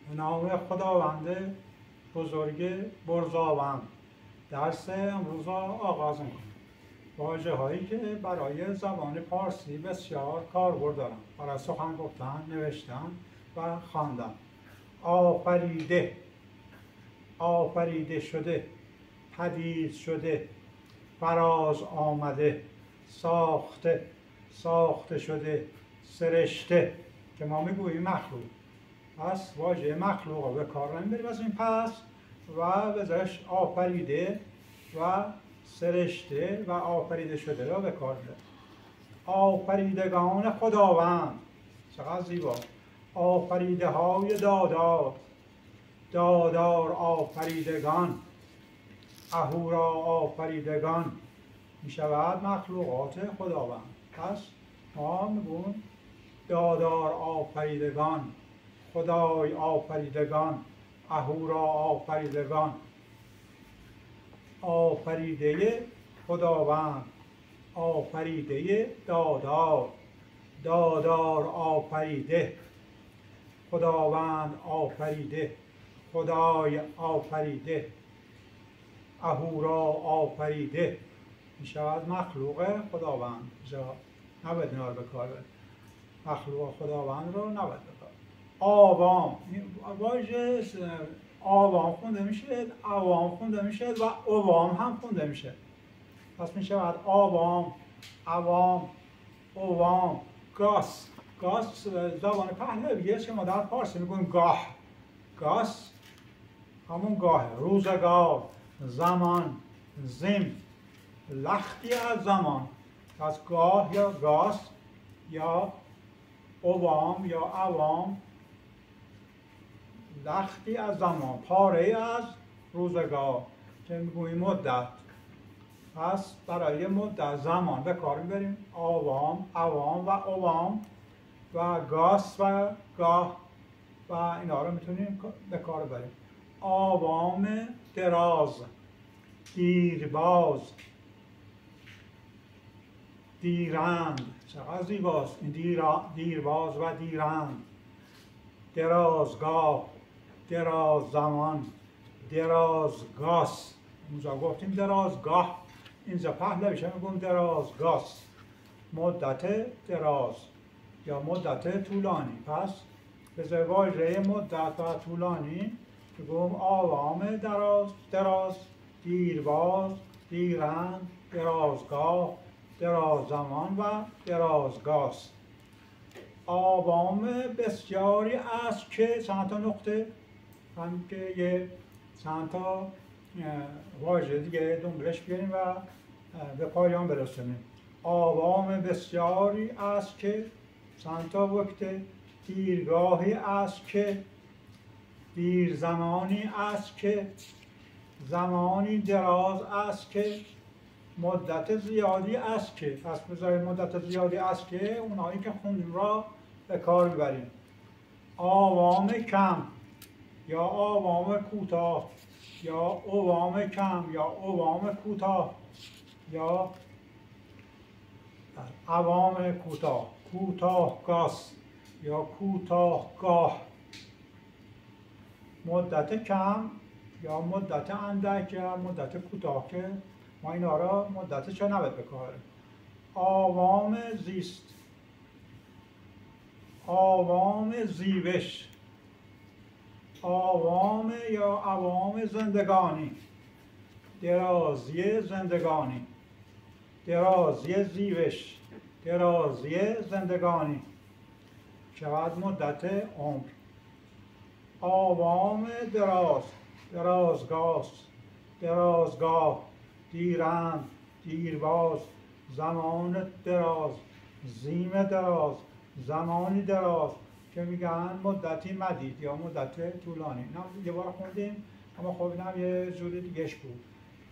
به نام خداوند بزرگ برزاوند. درس امروز را آغاز میکنم. واژه هایی که برای زبان پارسی بسیار کاربرد دارند برای سخن گفتن، نوشتن و خواندن. آفریده، آفریده شده، پدید شده، فراز آمده، ساخته، ساخته شده، سرشته که ما میگوییم مخلوق. پس واژه مخلوق رو به کار نمیبریم از این پس و بذارش آفریده و سرشته و آفریده شده را به کار میبریم. آفریدگان خداوند، چقدر زیبا. آفریده های دادار، دادار آفریدگان، اهورا آفریدگان می شود مخلوقات خداوند. پس ما میگویم دادار آفریدگان، خدای آفریدگان، اهورا آفریدگان. آفریده خداوند، آفریده دادار، دادار آفریده، خداوند آفریده، خدای آفریده، اهورا آفریده می شود مخلوق خداوند. جا نباید اینا رو به کار برد. مخلوق خداوند رو نباید به کار. آوام، واژه آوام خونده میشه، عوام خونده میشه و اوام هم خونده میشه. پس می شود آوام، عوام، اوام. گاس، گاس زبان پهلویه که ما در فارسی میگویم گاه. گاس همون گاه، روزگار، زمان، زم، لختی از زمان. پس گاه یا گاس یا اوام یا عوام، لختی از زمان، پاره از روزگار که میگوییم مدت. پس برای مدت زمان به کار میبریم آوام، عوام و اوام و گاس و گاه و اینا رو میتونیم به کار ببریم. آوام دراز، دیرباز، دیرند، چقدر زیباست این دیرباز و دیرند. درازگاه، دراز زمان، درازگاس. اونجا گفتیم درازگاه، اینجا پهلویش میگم درازگاس. مدت دراز یا مدت طولانی. پس به واژه مدت و طولانی میگم آوام دراز، دراز، دیرباز، دیرند، درازگاه، دراز زمان و درازگاس. آوام بسیاری است که چند تا نقطه هم که یه چند تا واژه دیگه دنبالش بیاریم و به پایان برسونیم. آوام بسیاری است که چند تا وقت، دیرگاهی است که، دیر زمانی است که، زمانی دراز است که، مدت زیادی است که. پس بذارید مدت زیادی است که اونایی که خوندیم را به کار میبریم. آوام کم یا آوام کوتاه یا اوام کم یا اوام کوتاه یا عوام کوتاه، کوتاه گاس یا کوتاه گاه. مدت کم یا مدت اندک یا مدت کوتاه که ما اینا را مدتش را نباید بکاریم. آوام زیست، آوام زیوش، آوام یا عوام زندگانی، درازی زندگانی، درازی زیوش، درازی زندگانی شود مدت عمر. آوام دراز، درازگاس، درازگاه، دیرند، دیرباز، زمان دراز، زیم دراز، زمانی دراز که میگن مدتی مدید یا مدت طولانی. نه یه بار خوندیم اما خب اینم یه جوری دیگهش بود.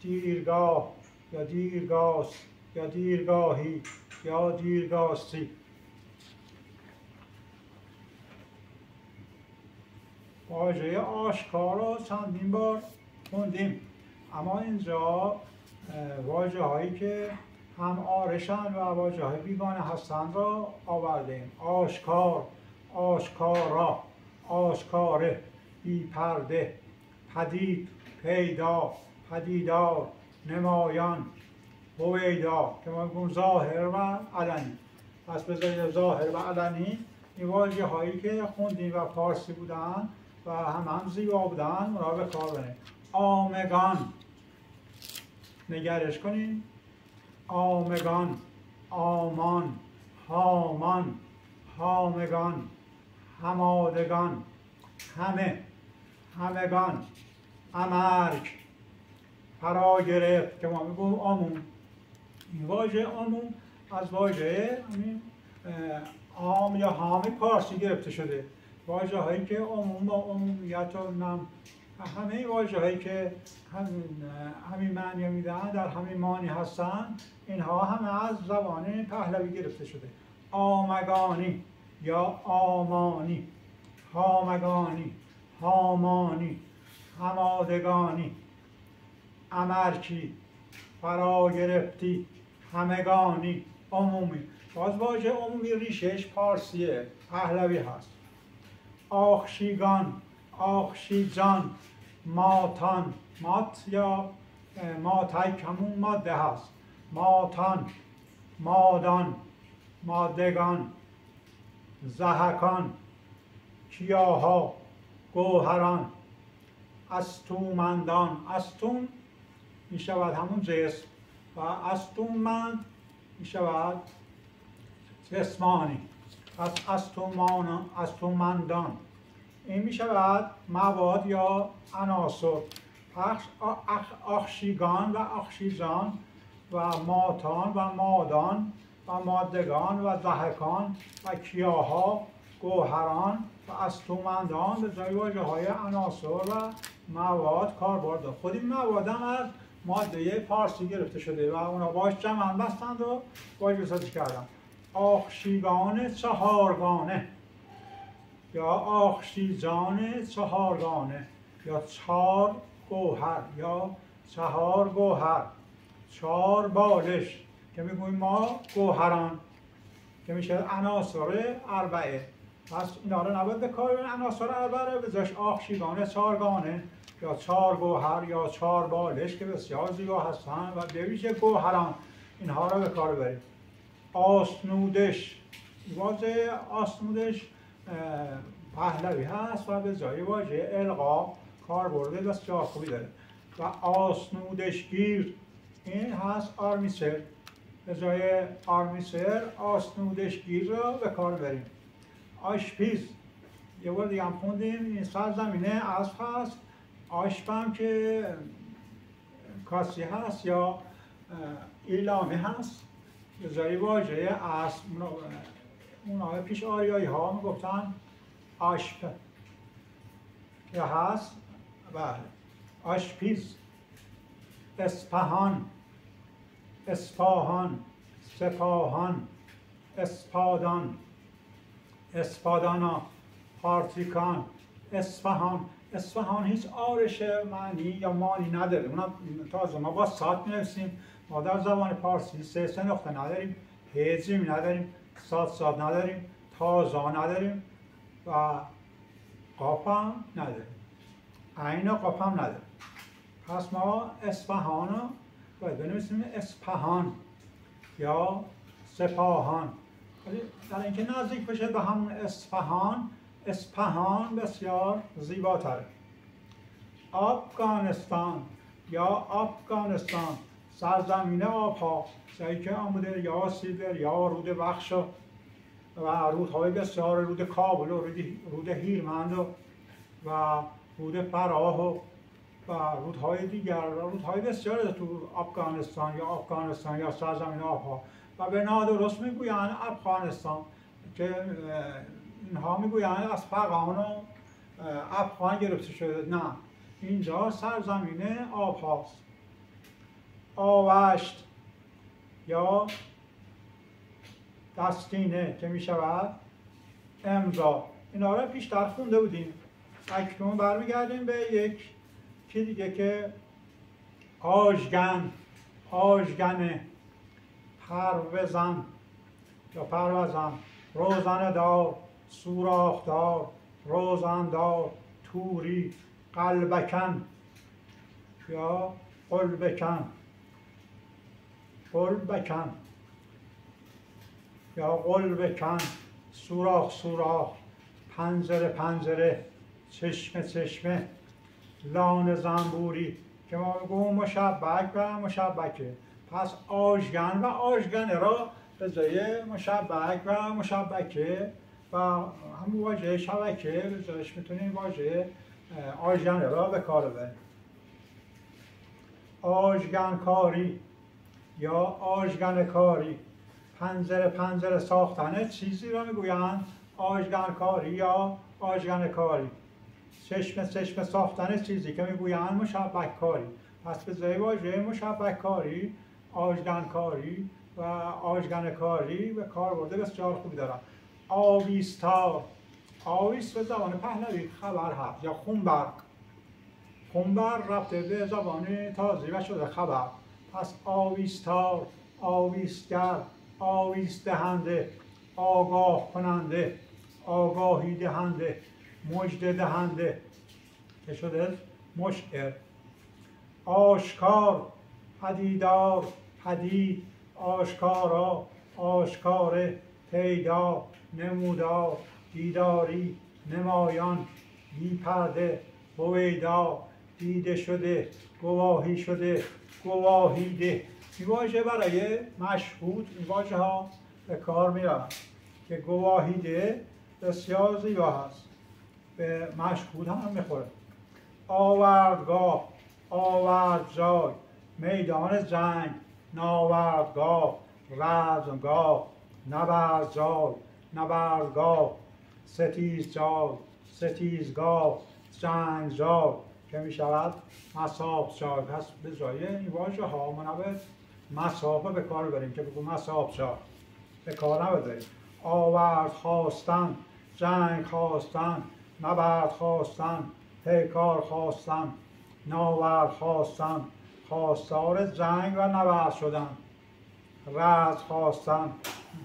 دیرگاه یا دیرگاس یا دیرگاهی یا دیرگاسی. واژه آشکار را چندین بار خوندیم اما اینجا واژه هایی که هم آرشن و واژه های بیگانه هستند را آوردیم. آشکار، آشکارا، آشکاره بی پرده، پدید، پیدا، پدیدار، نمایان، هویدا که ما میگیم ظاهر و علنی. پس بذارید ظاهر و علنی این واژه هایی که خوندیم و پارسی بودن و هم زیبا بودن اونا به کار ببرید. آمگان، نگرش کنید، آمگان، آمان، هامان، هامگان، همادگان، همه، همگان، امرگ، فرا گرفت که ما میگیم عموم. این واژه عموم از واژه عام یا حامی پارسی گرفته شده. واژه هایی که عموم و عمومیت و همه واژه هایی که همین معنی میدن در همین معنی هستن اینها همه از زبان پهلوی گرفته شده. آمگانی یا آمانی، هامگانی، هامانی، همادگانی، امرکی، فرا گرفتی، همگانی، عمومی. باز واژه عمومی ریشش پارسیه، پهلوی هست. آخشیگان، آخشیجان، ماتان، مات یا ماتک همون ماده هست، ماتان، مادان، مادگان، زهکان، کیاها، گوهران، استومندان. استوم می شود همون جسم و استومند می شود جسمانی. پس استومندان این می شود مواد یا عناصر. پس اخشیگان و اخشیجان و ماتان و مادان و مادگان و زهکان و کیاها، گوهران و استومندان به جای واژه های عناصر و مواد کاربرد دارد. خود این مواد هم از ماده پارسی گرفته شده و اونا باش جمع بستند و واژه سازی کردن. آخشیگان چهارگانه یا آخشیجان چهارگانه یا چهار گوهر یا چهار گوهر، چهار بالش که میگوییم ما گوهران که میشه عناصر اربعه. پس اینا رو نباید به کار ببرید عناصر اربعه، به جاش آخشیگانه چهارگانه یا چهار گوهر یا چهار بالش که بسیار زیبا هستن و به ویژه گوهران اینها رو به کار ببرید. آسنودش، واژه آسنودش پهلوی هست و به جای واژه القا کاربرد بسیار خوبی داره. و آسنودشگیر این هست آرمیسر، به جای آرمیسر آسنودشگیر رو به کار بریم. آشپیز یه بار دیگه هم خوندیم این سرزمینه اسب هست، آشپ هم که کاسی هست یا ایلامی هست به جای واژه اسب. اونها پیش آریایی ها میگفتن آشپ که هست. بله آشپیز. اسپهان، اسپاهان، سپاهان، اسپادان، اسپادانا، پارتیکان، اصفهان. اصفهان هیچ آرش معنی یا معنی نداره. اونا تازه ما با سات می‌نویسیم. ما در زبان پارسی سه نقطه نداریم، هجی نداریم، سات نداریم، تازا نداریم و قاف هم نداریم، عین قاف هم نداریم. پس ما اصفهان رو باید بنویسیم اصفهان یا سپاهان. در اینکه نزدیک بشه به همون اصفهان، اصفهان بسیار زیباتره. افغانستان یا افغانستان، سرزمین آبها، جایی که آمده یا سیبر یا رود بخش و رودهای بسیار، رود کابل و رود هیرمند و رود فراه و رودهای دیگر، رودهای بسیار تو افغانستان یا سرزمین آبها. و به نادرست میگویند افغانستان که اینها میگویند از فغان و افغان گرفته شده. نه، اینجا سرزمین آب هاست. آوشت یا دستینه که میشود امضا. اینا رو پیشتر خونده بودیم. اکنون برمیگردیم به یک که دیگه که آژگن، آژگنه، پروزن یا پروزن، روزنه دار، سوراخ دار، روزندار، توری قلبکن یا قلبکن قلبکن یا قلبکن سوراخ سوراخ پنجره پنجره چشمه چشمه لانه زنبوری که ما میگویم مشبک و مشبکه. پس آژگن و آژگنه را به جای مشبک و مشبکه و همون واژه شبکه به جایش میتونیم واژه آژگنه را به کار ببریم. آژگن کاری یا آژگن کاری، پنجره پنجره ساختن چیزی را میگویند آژگن کاری یا آژگن کاری. چشمه چشمه ساختن چیزی که میگویند مشبک کاری. پس به جای واژه مشبک کاری آژگن کاری و آژگن کاری به کاربرد بسیار خوبی دارند. آویستار، آویست به زبان پهلوی خبر هست یا خونبرگ. خونبرگ رفته به زبان تازی و شده خبر. پس آویستار، آویستگر، آویست دهنده، آگاه کننده، آگاهی دهنده، مژده دهنده که شده مشعر. آشکار، پدیدار، پدید، آشکارا، آشکاره، پیدا، نمودار، دیداری، نمایان، بی پرده، هویدا، دیده شده، گواهی شده، گواهیده. این واژه برای مشهود این واژه ها به کار می روند که گواهیده بسیار زیبا هست، به مشهود هم میخوره. آوردگاه، آورد جای، میدان جنگ، ناوردگاه، رزمگاه، نبردجای، نبردگاه، ستیزجای، ستیزگاه، جنگجای که می شود مصاف جای. پس به جای این واژه ها ما نباید مصافه به کار بریم که بگو مصاف جای به کار نباید. آورد خواستن، جنگ خواستن، نبرد خواستن، پیکار خواستن، ناورد خواستن، خواستار جنگ و نبرد شدن، رزم خواستن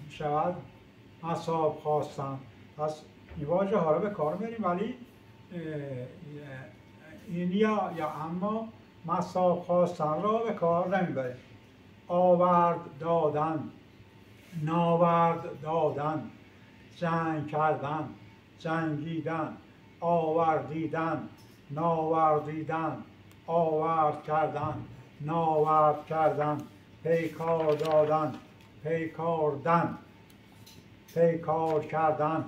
شود مصاب خواستن. پس این واژه ها رو به کار میبریم ولی این یا اما مصاب خواستن را به کار نمیبریم. آورد دادن، ناورد دادن، جنگ کردن، جنگیدن، آوردیدن، ناوردیدن، آورد کردن، ناورد کردن، پیکار دادن، پیکاردن، پیکار کردن،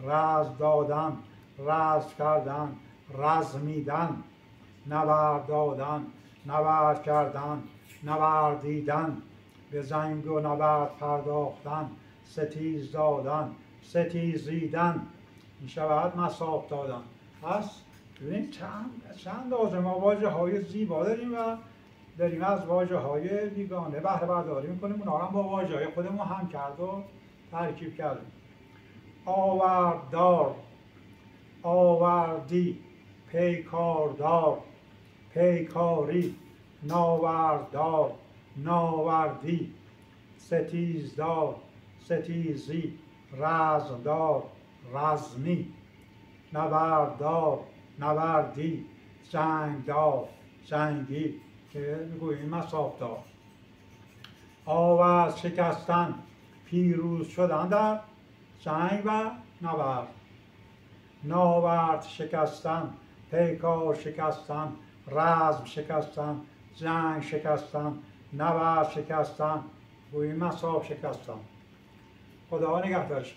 رزم دادن، رزم کردن، رزمیدن، نبرد دادن، نبرد کردن، نبردیدن، به جنگ و نبرد پرداختن، ستیز دادن، ستیزیدن می شود مصاف دادن. پس ببینید چند لازم ما واژه های زیبا داریم و داریم از واژه های بیگانه بهره برداری میکنیم، اونها هم با واژه های خودمون هم کرد و ترکیب کردیم. آورددار، آوردی، پیکاردار، پیکاری، ناورددار، ناوردی، ستیزدار، ستیزی، رزمدار، رزمی، نبرددار، نبردی، جنگدار، جنگی که میگوییم مصافدار. آواز شکستن، پیروز شدن در جنگ و نبرد. ناورد شکستن، پیکار شکستن، رزم شکستن، جنگ شکستن، نبرد شکستن، گوییم مصاف شکستن. خدا نگهدارش.